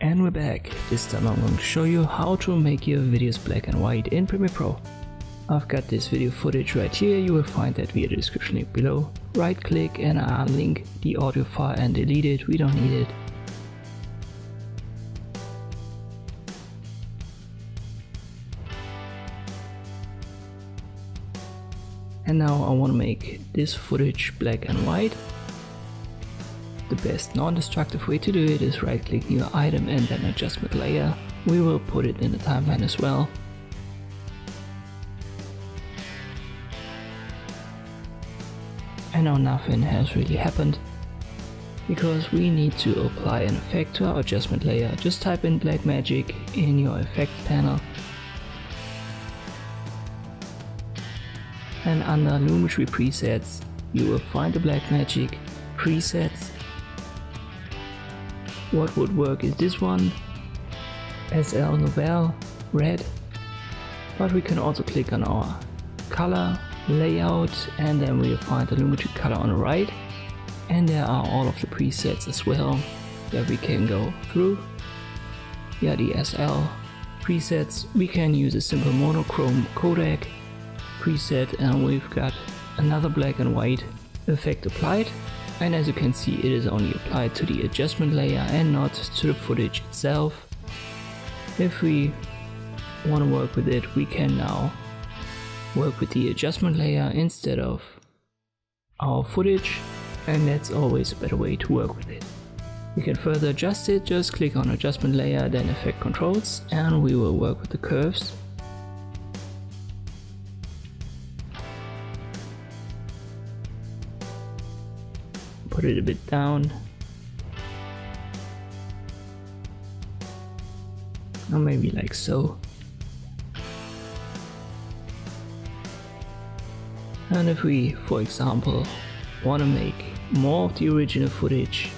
And we're back. This time I'm going to show you how to make your videos black and white in Premiere Pro. I've got this video footage right here, you will find that via the description link below. Right click and unlink the audio file and delete it, we don't need it. And now I want to make this footage black and white. The best non-destructive way to do it is right click your item and then adjustment layer. We will put it in the timeline as well. And now nothing has really happened because we need to apply an effect to our adjustment layer. Just type in black magic in your effects panel. And under Lumetri presets, you will find the black magic presets. What would work is this one, SL Novel, red. But we can also click on our color, layout, and then we'll find the Lumetri color on the right. And there are all of the presets as well that we can go through. Yeah, the SL presets, we can use a simple monochrome codec preset, and we've got another black and white effect applied. And as you can see, it is only applied to the adjustment layer and not to the footage itself. If we want to work with it, we can now work with the adjustment layer instead of our footage, and that's always a better way to work with it. We can further adjust it, just click on adjustment layer, then effect controls, and we will work with the curves. Put it a bit down. Or maybe like so. And if we, for example, want to make more of the original footage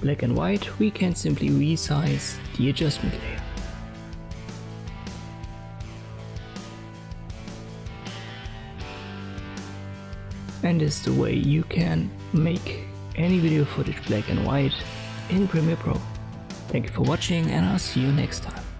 black and white, we can simply resize the adjustment layer. And this is the way you can make any video footage black and white in Premiere Pro. Thank you for watching, and I'll see you next time.